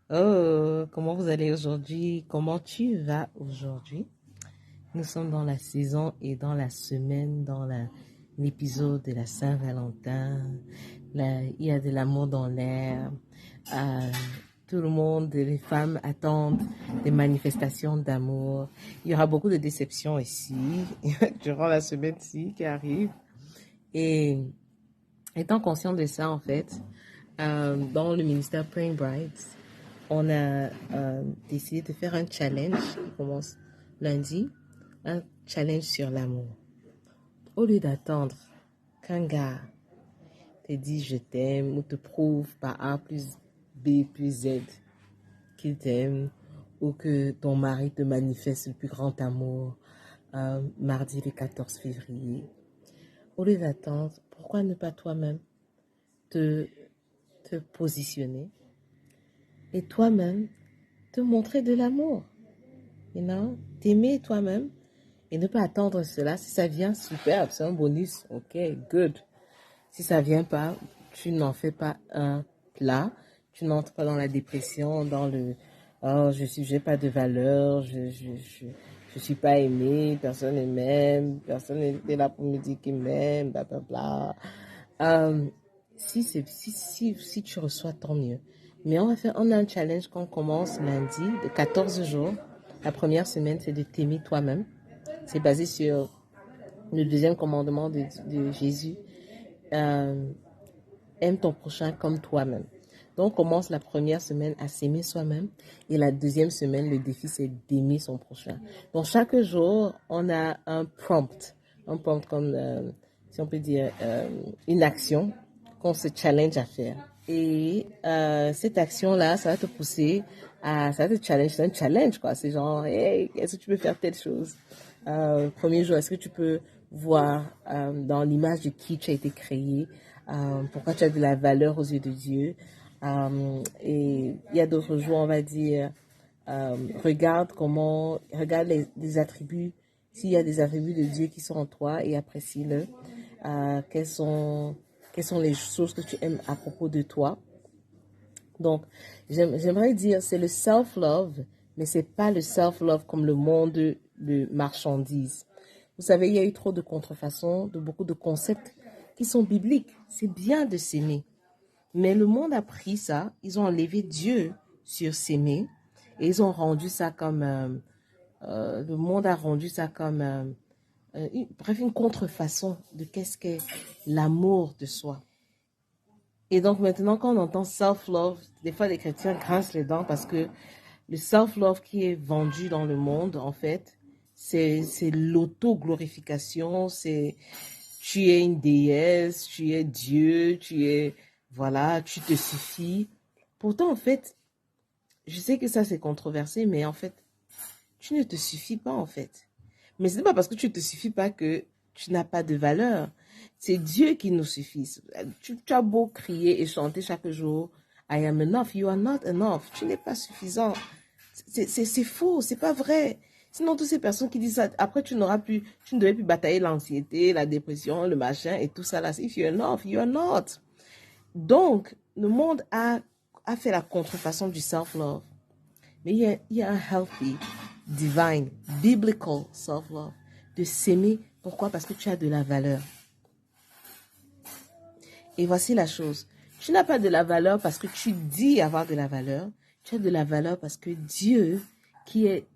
Oh, comment vous allez aujourd'hui? Comment tu vas aujourd'hui? Nous sommes dans la saison et dans la semaine, l'épisode de la Saint-Valentin. Il y a de l'amour dans l'air. Euh, Tout le monde, les femmes attendent des manifestations d'amour. Il y aura beaucoup de déceptions ici, durant la semaine-ci qui arrive. Et étant conscient de ça, en fait, dans le ministère Praying Brides, on a décidé de faire un challenge qui commence lundi, un challenge sur l'amour. Au lieu d'attendre qu'un gars te dise je t'aime ou te prouve par A plus B plus Z qu'il t'aime ou que ton mari te manifeste le plus grand amour mardi le 14 février. Au lieu d'attendre, pourquoi ne pas toi-même te, te positionner et toi-même te montrer de l'amour? T'aimer toi-même et ne pas attendre cela. Si ça vient, super, c'est un bonus. Ok, good. Si ça vient pas, tu n'en fais pas un plat. Tu n'entres pas dans la dépression, dans le oh, j'ai pas de valeur, je suis pas aimé, personne ne m'aime, personne n'est là pour me dire qu'il m'aime, bla bla bla. Si tu reçois, tant mieux. Mais on a un challenge qu'on commence lundi de 14 jours. La première semaine, c'est de t'aimer toi-même. C'est basé sur le deuxième commandement de Jésus. Euh, Aime ton prochain comme toi-même. Donc, on commence la première semaine à s'aimer soi-même. Et la deuxième semaine, le défi, c'est d'aimer son prochain. Donc, chaque jour, on a un prompt. Un prompt comme, si on peut dire, une action qu'on se challenge à faire. Et cette action-là, ça va te pousser ça va te challenge. C'est un challenge, quoi. C'est genre, hey, est-ce que tu peux faire telle chose? Premier jour, est-ce que tu peux voir dans l'image de qui tu as été créé, pourquoi tu as de la valeur aux yeux de Dieu. Et il y a d'autres jours, on va dire, regarde les attributs, s'il y a des attributs de Dieu qui sont en toi et apprécie-le. Quelles sont les choses que tu aimes à propos de toi? Donc, j'aimerais dire, c'est le self-love, mais c'est pas le self-love comme le monde de marchandises. Vous savez, il y a eu trop de contrefaçons, de beaucoup de concepts qui sont bibliques. C'est bien de s'aimer. Mais le monde a pris ça, ils ont enlevé Dieu sur s'aimer et ils ont rendu ça comme, le monde a rendu ça comme, bref, une contrefaçon de qu'est-ce qu'est l'amour de soi. Et donc maintenant, quand on entend self-love, des fois les chrétiens grincent les dents parce que le self-love qui est vendu dans le monde, en fait, c'est l'auto-glorification, c'est tu es une déesse, tu es Dieu, voilà, tu te suffis. Pourtant, en fait, je sais que ça c'est controversé, mais en fait, tu ne te suffis pas, en fait. Mais ce n'est pas parce que tu ne te suffis pas que tu n'as pas de valeur. C'est Dieu qui nous suffit. Tu as beau crier et chanter chaque jour, I am enough, you are not enough. Tu n'es pas suffisant. C'est faux, c'est pas vrai. Sinon, toutes ces personnes qui disent ça, après, tu ne devais plus batailler l'anxiété, la dépression, le machin et tout ça là. If you're enough, you are not. Donc, le monde a fait la contrefaçon du self-love. Mais il y a un healthy, divine, biblical self-love. De s'aimer. Pourquoi? Parce que tu as de la valeur. Et voici la chose. Tu n'as pas de la valeur parce que tu dis avoir de la valeur. Tu as de la valeur parce que Dieu, qui est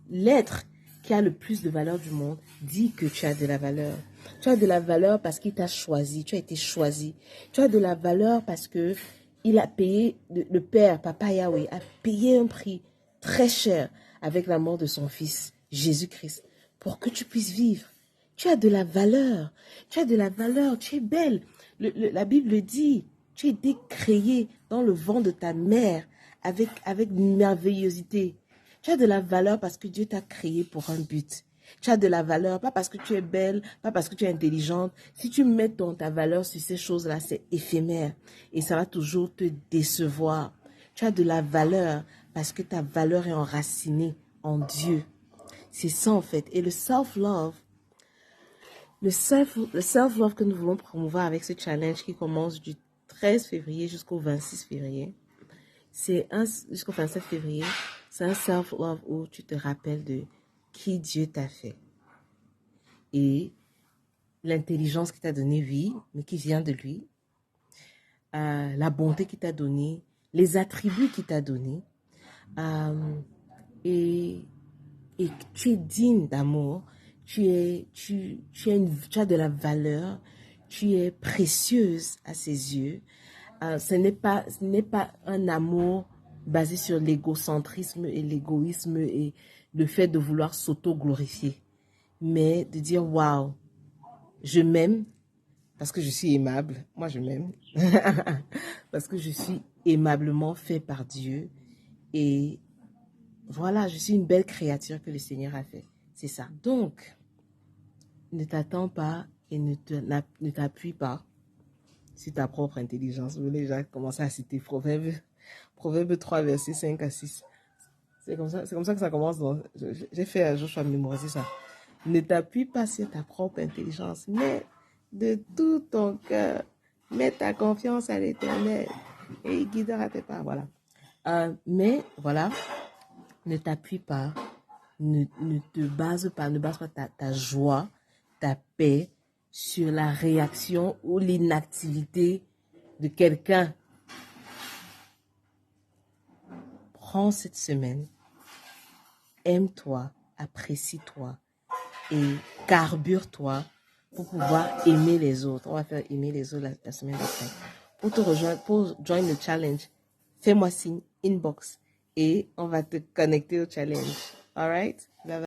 l'être qui a le plus de valeur du monde, dit que tu as de la valeur. Tu as de la valeur parce qu'il t'a choisi. Tu as été choisi. Tu as de la valeur parce que il a payé, le Père, Papa Yahweh, a payé un prix très cher avec la mort de son Fils, Jésus-Christ, pour que tu puisses vivre. Tu as de la valeur. Tu as de la valeur. Tu es belle. La Bible dit, tu as été créé dans le ventre de ta mère avec merveillosité. Tu as de la valeur parce que Dieu t'a créé pour un but. Tu as de la valeur, pas parce que tu es belle, pas parce que tu es intelligente. Si tu mets ta valeur sur ces choses-là, c'est éphémère et ça va toujours te décevoir. Tu as de la valeur parce que ta valeur est enracinée en Dieu. C'est ça en fait. Et le self-love, le self-love que nous voulons promouvoir avec ce challenge qui commence du 13 février jusqu'au 26 février, jusqu'au 27 février, c'est un self-love où tu te rappelles de qui Dieu t'a fait. Et l'intelligence qu'il t'a donnée, oui, mais qui vient de lui. La bonté qu'il t'a donnée, les attributs qu'il t'a donnés. Et tu es digne d'amour, tu as de la valeur, tu es précieuse à ses yeux. Ce n'est pas un amour basé sur l'égocentrisme et l'égoïsme et le fait de vouloir s'auto-glorifier, mais de dire waouh, je m'aime parce que je suis aimable. Moi, je m'aime parce que je suis aimablement fait par Dieu et voilà, je suis une belle créature que le Seigneur a fait. C'est ça. Donc, ne t'attends pas et ne t'appuie pas sur ta propre intelligence. Vous voulez déjà commencer à citer Proverbe 3, versets 5 à 6. C'est comme ça que ça commence. J'ai fait un jour, je vais mémoriser ça. Ne t'appuie pas sur ta propre intelligence, mais de tout ton cœur, mets ta confiance à l'Éternel et il guidera tes pas. Voilà. Mais voilà, ne t'appuie pas, ne base pas ta joie, ta paix sur la réaction ou l'inactivité de quelqu'un. Prends cette semaine, aime-toi, apprécie-toi et carbure-toi pour pouvoir aimer les autres. On va faire aimer les autres la semaine d'après. Pour te rejoindre, pour join le challenge, fais-moi signe, inbox, et on va te connecter au challenge. All right?